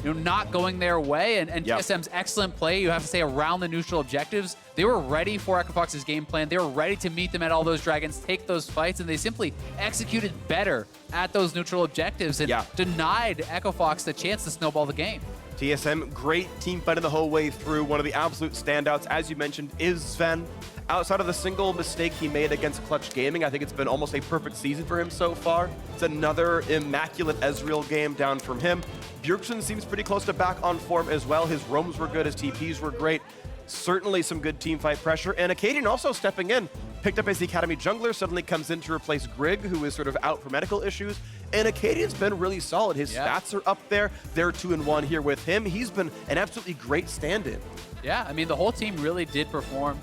[SPEAKER 2] not going their way, and TSM's excellent play, you have to say, around the neutral objectives. They were ready for Echo Fox's game plan. They were ready to meet them at all those dragons, take those fights, and they simply executed better at those neutral objectives and denied Echo Fox the chance to snowball the game.
[SPEAKER 1] TSM, great team fighting the whole way through. One of the absolute standouts, as you mentioned, is Sven. Outside of the single mistake he made against Clutch Gaming, I think it's been almost a perfect season for him so far. It's another immaculate Ezreal game down from him. Bjergsen seems pretty close to back on form as well. His roams were good, his TPs were great. Certainly some good team fight pressure. And Acadian also stepping in. Picked up as the Academy jungler, suddenly comes in to replace Grig, who is sort of out for medical issues. And Acadian's been really solid. His stats are up there. They're 2-1 here with him. He's been an absolutely great stand-in.
[SPEAKER 2] Yeah, I mean, the whole team really did perform.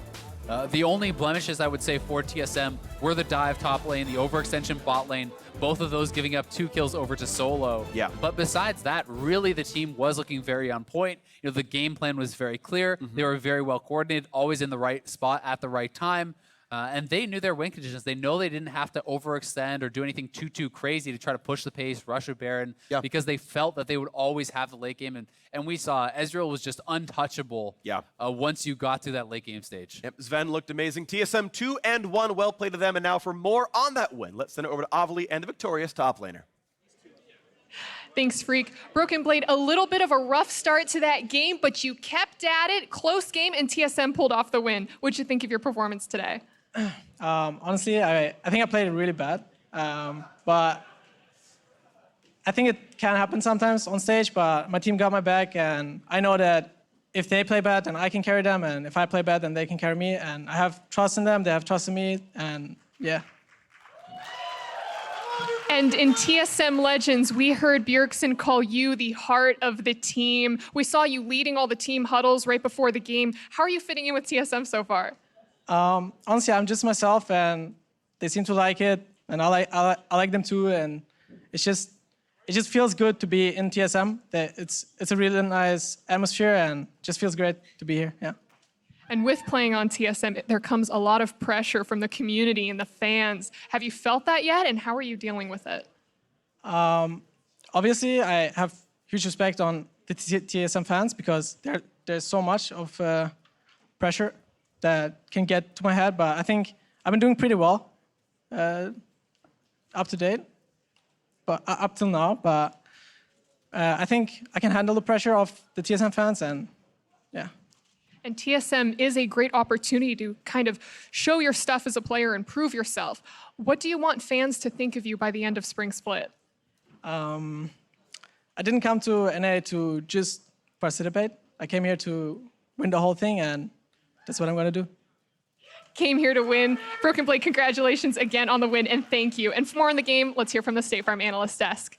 [SPEAKER 2] The only blemishes, I would say, for TSM were the dive top lane, the overextension bot lane, both of those giving up 2 kills over to Solo.
[SPEAKER 1] Yeah.
[SPEAKER 2] But besides that, really the team was looking very on point. The game plan was very clear. They were very well coordinated, always in the right spot at the right time. And they knew their win conditions. They know they didn't have to overextend or do anything too crazy to try to push the pace, rush a Baron, because they felt that they would always have the late game. And we saw Ezreal was just untouchable once you got to that late game stage.
[SPEAKER 1] Yep, Sven looked amazing. TSM 2-1, well played to them. And now for more on that win, let's send it over to Avali and the victorious top laner.
[SPEAKER 3] Thanks, Freak. Broken Blade, a little bit of a rough start to that game, but you kept at it. Close game, and TSM pulled off the win. What'd you think of your performance today?
[SPEAKER 4] Honestly, I think I played it really bad, but I think it can happen sometimes on stage, but my team got my back, and I know that if they play bad, then I can carry them, and if I play bad, then they can carry me, and I have trust in them, they have trust in me, and yeah.
[SPEAKER 3] And in TSM Legends, we heard Bjergsen call you the heart of the team. We saw you leading all the team huddles right before the game. How are you fitting in with TSM so far?
[SPEAKER 4] Honestly, I'm just myself, and they seem to like it, and I like them too, and it just feels good to be in TSM. It's a really nice atmosphere, and just feels great to be here. Yeah.
[SPEAKER 3] And with playing on TSM, there comes a lot of pressure from the community and the fans. Have you felt that yet, and how are you dealing with it?
[SPEAKER 4] Obviously, I have huge respect on the TSM fans because there's so much of pressure that can get to my head, but I think I've been doing pretty well up to date, but up till now. But I think I can handle the pressure of the TSM fans, and yeah.
[SPEAKER 3] And TSM is a great opportunity to kind of show your stuff as a player and prove yourself. What do you want fans to think of you by the end of Spring Split?
[SPEAKER 4] I didn't come to NA to just participate. I came here to win the whole thing, and that's what I'm going to do.
[SPEAKER 3] Came here to win. Broken Blade, congratulations again on the win, and thank you. And for more on the game, let's hear from the State Farm Analyst Desk.